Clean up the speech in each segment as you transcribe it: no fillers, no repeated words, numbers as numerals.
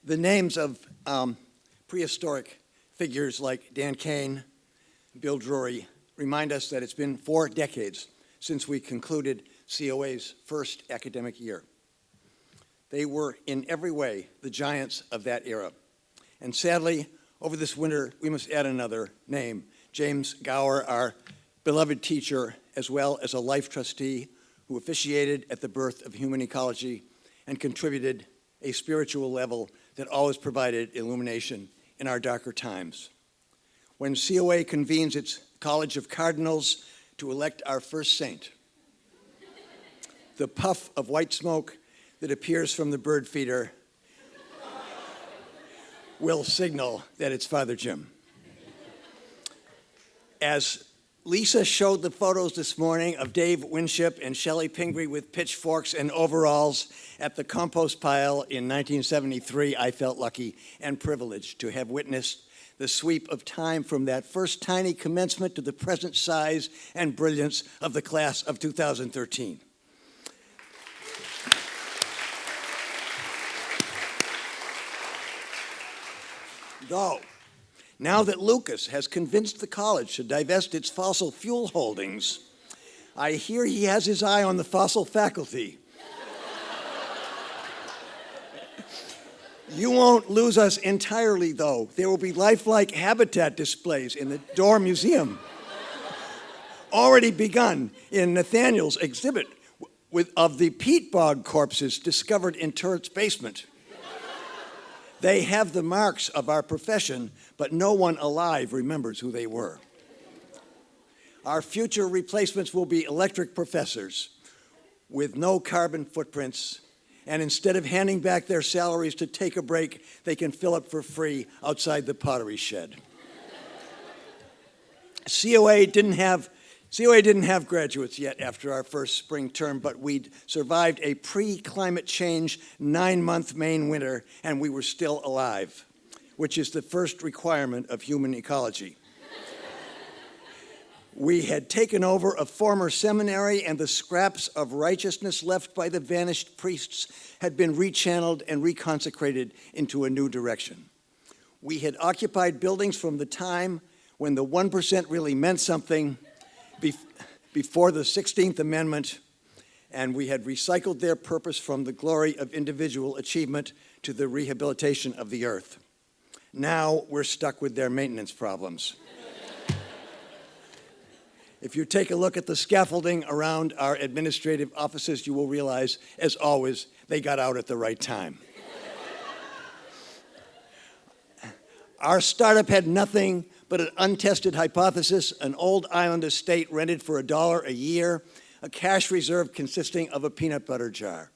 The names of prehistoric figures like Dan Kane, Bill Drury remind us that it's been 4 decades since we concluded COA's first academic year. They were in every way the giants of that era. And sadly, over this winter, we must add another name, James Gower, our beloved teacher, as well as a life trustee who officiated at the birth of human ecology and contributed a spiritual level that always provided illumination in our darker times. When COA convenes its College of Cardinals to elect our first saint, the puff of white smoke that appears from the bird feeder will signal that it's Father Jim. As Lisa showed the photos this morning of Dave Winship and Shelley Pingree with pitchforks and overalls at the compost pile in 1973, I felt lucky and privileged to have witnessed the sweep of time from that first tiny commencement to the present size and brilliance of the class of 2013. Though, now that Lucas has convinced the college to divest its fossil fuel holdings, I hear he has his eye on the fossil faculty. You won't lose us entirely, though. There will be lifelike habitat displays in the Dorr Museum, already begun in Nathaniel's exhibit of the peat bog corpses discovered in Turret's basement. They have the marks of our profession, but no one alive remembers who they were. Our future replacements will be electric professors with no carbon footprints, and instead of handing back their salaries to take a break, they can fill up for free outside the pottery shed. COA didn't have graduates yet after our first spring term, but we'd survived a pre-climate change 9-month Maine winter, and we were still alive, which is the first requirement of human ecology. We had taken over a former seminary, and the scraps of righteousness left by the vanished priests had been rechanneled and reconsecrated into a new direction. We had occupied buildings from the time when the 1% really meant something, before the 16th Amendment, and we had recycled their purpose from the glory of individual achievement to the rehabilitation of the earth. Now we're stuck with their maintenance problems. If you take a look at the scaffolding around our administrative offices, you will realize, as always, they got out at the right time. Our startup had nothing but an untested hypothesis, an old island estate rented for $1 a year, a cash reserve consisting of a peanut butter jar.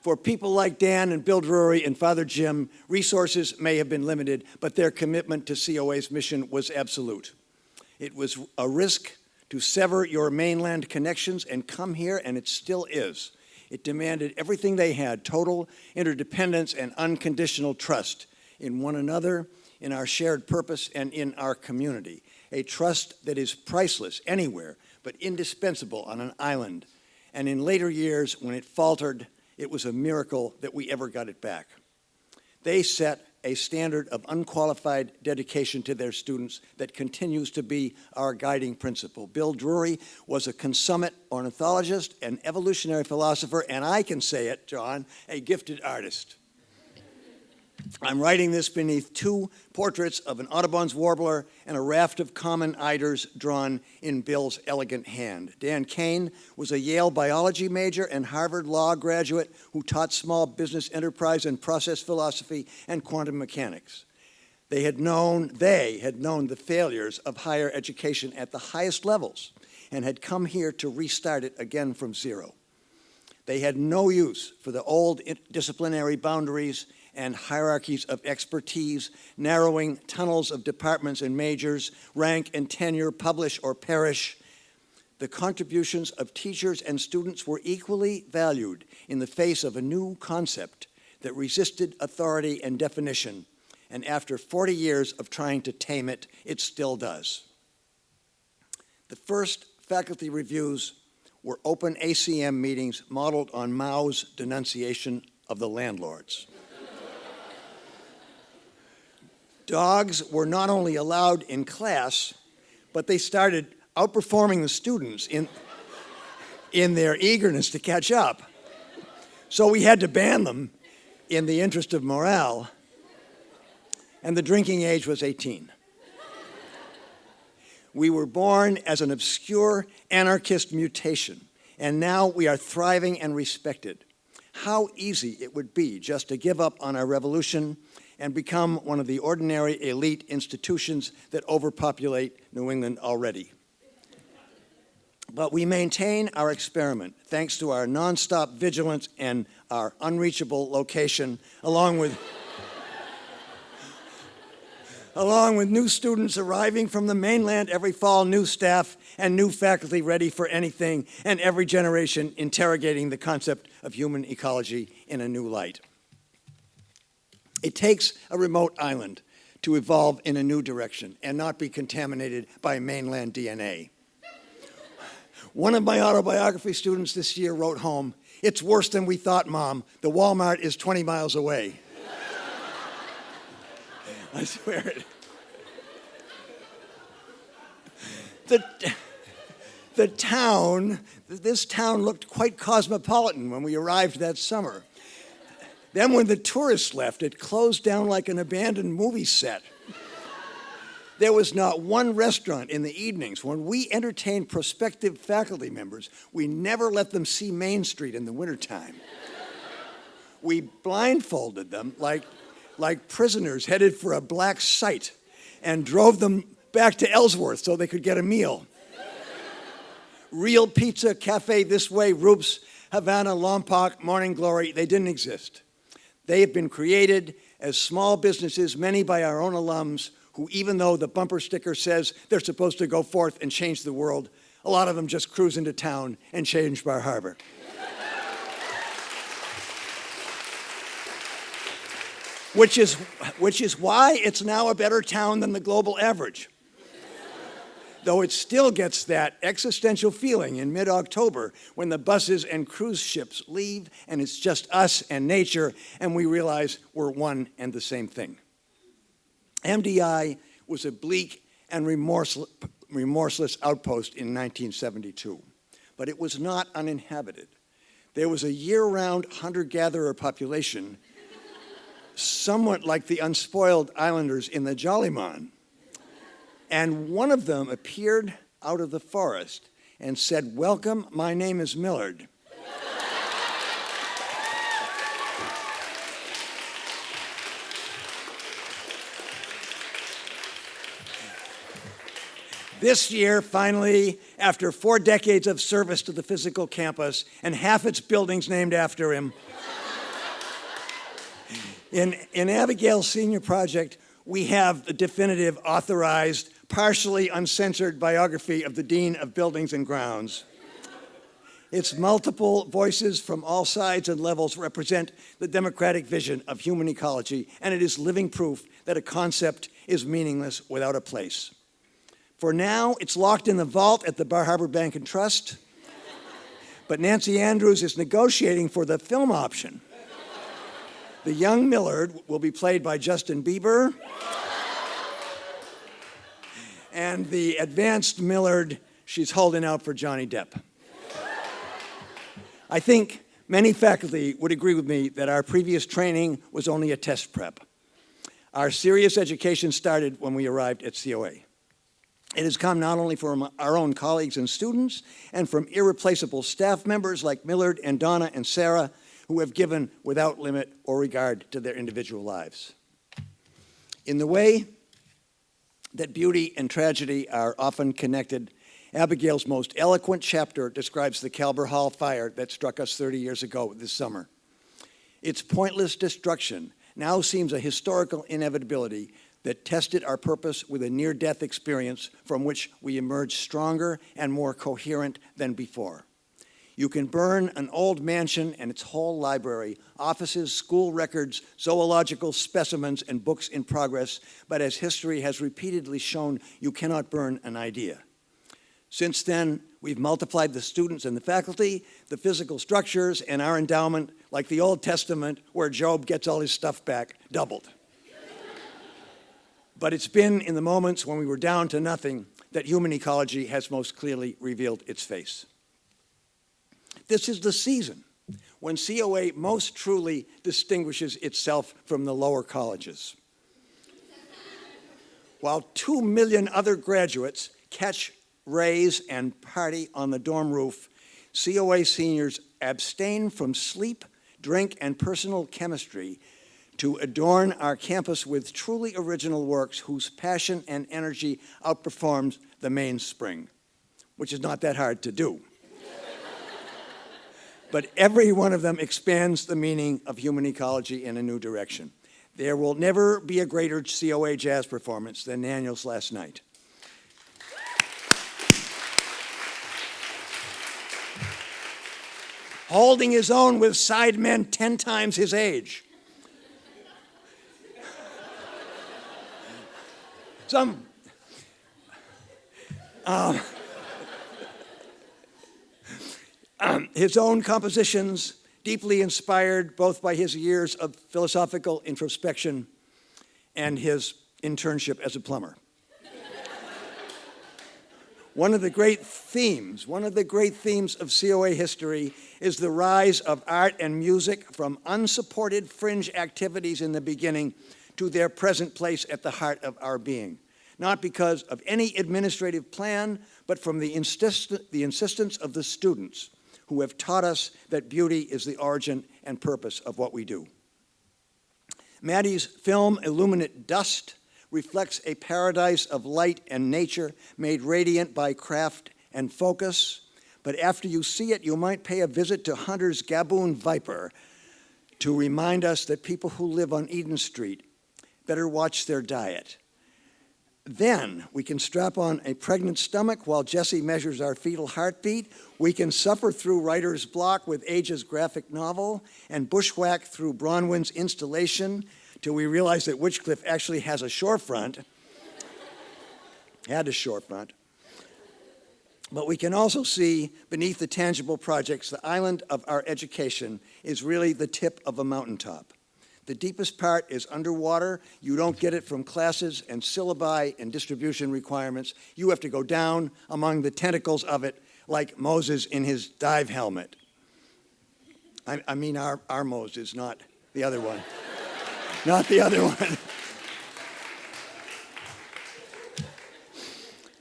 For people like Dan and Bill Drury and Father Jim, resources may have been limited, but their commitment to COA's mission was absolute. It was a risk to sever your mainland connections and come here, and it still is. It demanded everything they had, total interdependence and unconditional trust in one another, in our shared purpose, and in our community. A trust that is priceless anywhere, but indispensable on an island. And in later years, when it faltered, it was a miracle that we ever got it back. They set a standard of unqualified dedication to their students that continues to be our guiding principle. Bill Drury was a consummate ornithologist, an evolutionary philosopher, and I can say it, John, a gifted artist. I'm writing this beneath 2 portraits of an Audubon's warbler and a raft of common eiders drawn in Bill's elegant hand. Dan Kane was a Yale biology major and Harvard law graduate who taught small business enterprise and process philosophy and quantum mechanics. They had known the failures of higher education at the highest levels and had come here to restart it again from zero. They had no use for the old disciplinary boundaries and hierarchies of expertise, narrowing tunnels of departments and majors, rank and tenure, publish or perish. The contributions of teachers and students were equally valued in the face of a new concept that resisted authority and definition, and after 40 years of trying to tame it, it still does. The first faculty reviews were open ACM meetings modeled on Mao's denunciation of the landlords. Dogs were not only allowed in class, but they started outperforming the students in their eagerness to catch up. So we had to ban them in the interest of morale, and the drinking age was 18. We were born as an obscure anarchist mutation, and now we are thriving and respected. How easy it would be just to give up on our revolution and become one of the ordinary elite institutions that overpopulate New England already. But we maintain our experiment thanks to our nonstop vigilance and our unreachable location, along with new students arriving from the mainland every fall, new staff and new faculty ready for anything, and every generation interrogating the concept of human ecology in a new light. It takes a remote island to evolve in a new direction and not be contaminated by mainland DNA. One of my autobiography students this year wrote home, "It's worse than we thought, Mom. The Walmart is 20 miles away." I swear it. This town looked quite cosmopolitan when we arrived that summer. Then when the tourists left, it closed down like an abandoned movie set. There was not one restaurant in the evenings. When we entertained prospective faculty members, we never let them see Main Street in the wintertime. We blindfolded them like prisoners headed for a black site and drove them back to Ellsworth so they could get a meal. Real Pizza, Cafe This Way, Roops, Havana, Lompoc, Morning Glory, they didn't exist. They have been created as small businesses, many by our own alums, who, even though the bumper sticker says they're supposed to go forth and change the world, a lot of them just cruise into town and change Bar Harbor. Which is why it's now a better town than the global average. Though it still gets that existential feeling in mid-October when the buses and cruise ships leave and it's just us and nature and we realize we're one and the same thing. MDI was a bleak and remorseless outpost in 1972, but it was not uninhabited. There was a year-round hunter-gatherer population, somewhat like the unspoiled islanders in the Jollyman. And one of them appeared out of the forest and said, "Welcome, my name is Millard." This year, finally, after 4 decades of service to the physical campus and half its buildings named after him, in Abigail's senior project, we have the definitive, authorized, partially uncensored biography of the Dean of Buildings and Grounds. Its multiple voices from all sides and levels represent the democratic vision of human ecology, and it is living proof that a concept is meaningless without a place. For now, it's locked in the vault at the Bar Harbor Bank and Trust, but Nancy Andrews is negotiating for the film option. The young Millard will be played by Justin Bieber, and the advanced Millard, she's holding out for Johnny Depp. I think many faculty would agree with me that our previous training was only a test prep. Our serious education started when we arrived at COA. It has come not only from our own colleagues and students, and from irreplaceable staff members like Millard and Donna and Sarah, who have given without limit or regard to their individual lives. In the way that beauty and tragedy are often connected, Abigail's most eloquent chapter describes the Calber Hall fire that struck us 30 years ago this summer. Its pointless destruction now seems a historical inevitability that tested our purpose with a near-death experience from which we emerged stronger and more coherent than before. You can burn an old mansion and its whole library, offices, school records, zoological specimens, and books in progress, but as history has repeatedly shown, you cannot burn an idea. Since then, we've multiplied the students and the faculty, the physical structures, and our endowment, like the Old Testament, where Job gets all his stuff back, doubled. But it's been in the moments when we were down to nothing that human ecology has most clearly revealed its face. This is the season when COA most truly distinguishes itself from the lower colleges. While 2 million other graduates catch rays and party on the dorm roof, COA seniors abstain from sleep, drink, and personal chemistry to adorn our campus with truly original works whose passion and energy outperforms the mainspring, which is not that hard to do. But every one of them expands the meaning of human ecology in a new direction. There will never be a greater COA jazz performance than Daniel's last night. Holding his own with sidemen 10 times his age. His own compositions, deeply inspired both by his years of philosophical introspection and his internship as a plumber. One of the great themes of COA history is the rise of art and music from unsupported fringe activities in the beginning to their present place at the heart of our being. Not because of any administrative plan, but from the insistence of the students who have taught us that beauty is the origin and purpose of what we do. Maddie's film, Illuminate Dust, reflects a paradise of light and nature made radiant by craft and focus. But after you see it, you might pay a visit to Hunter's Gaboon Viper to remind us that people who live on Eden Street better watch their diet. Then we can strap on a pregnant stomach while Jesse measures our fetal heartbeat. We can suffer through writer's block with Age's graphic novel and bushwhack through Bronwyn's installation till we realize that Witchcliff actually has a shorefront. Had a shorefront. But we can also see beneath the tangible projects, the island of our education is really the tip of a mountaintop. The deepest part is underwater. You don't get it from classes and syllabi and distribution requirements. You have to go down among the tentacles of it like Moses in his dive helmet. I mean our Moses, not the other one. Not the other one.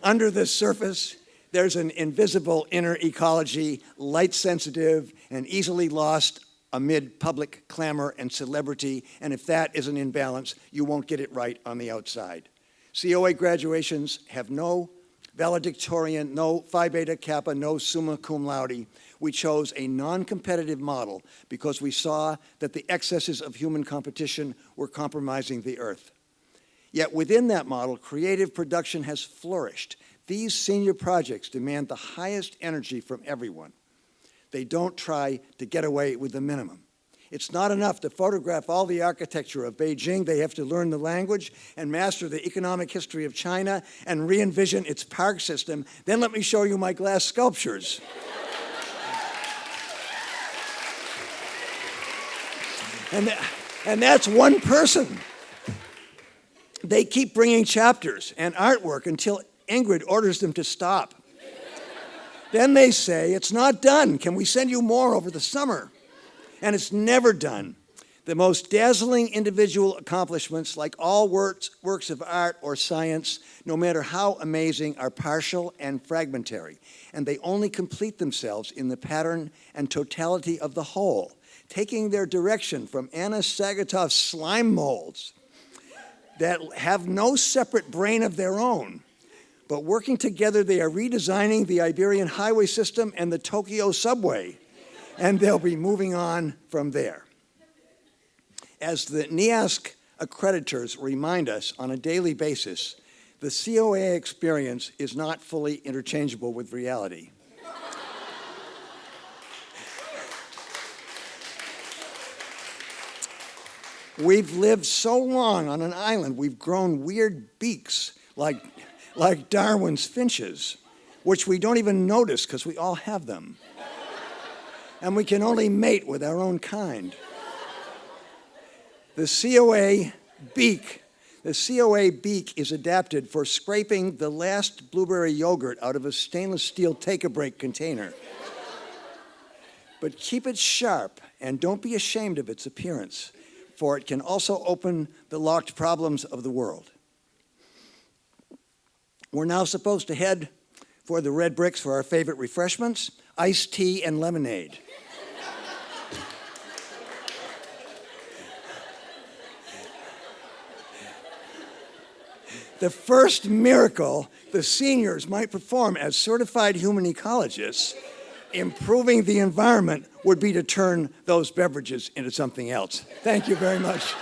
Under the surface, there's an invisible inner ecology, light-sensitive and easily lost amid public clamor and celebrity, and if that isn't in balance, you won't get it right on the outside. COA graduations have no valedictorian, no Phi Beta Kappa, no summa cum laude. We chose a non-competitive model because we saw that the excesses of human competition were compromising the earth. Yet within that model, creative production has flourished. These senior projects demand the highest energy from everyone. They don't try to get away with the minimum. It's not enough to photograph all the architecture of Beijing. They have to learn the language and master the economic history of China and re-envision its park system. Then let me show you my glass sculptures. And that's one person. They keep bringing chapters and artwork until Ingrid orders them to stop. Then they say, it's not done. Can we send you more over the summer? And it's never done. The most dazzling individual accomplishments, like all works of art or science, no matter how amazing, are partial and fragmentary. And they only complete themselves in the pattern and totality of the whole, taking their direction from Anna Sagatoff's slime molds that have no separate brain of their own. But working together, they are redesigning the Iberian highway system and the Tokyo subway, and they'll be moving on from there. As the NIASC accreditors remind us on a daily basis, the COA experience is not fully interchangeable with reality. We've lived so long on an island, we've grown weird beaks like Darwin's finches, which we don't even notice because we all have them. And we can only mate with our own kind. The COA beak The COA beak is adapted for scraping the last blueberry yogurt out of a stainless steel take-a-break container. But keep it sharp and don't be ashamed of its appearance, for it can also open the locked problems of the world. We're now supposed to head for the red bricks for our favorite refreshments, iced tea and lemonade. The first miracle the seniors might perform as certified human ecologists, improving the environment, would be to turn those beverages into something else. Thank you very much.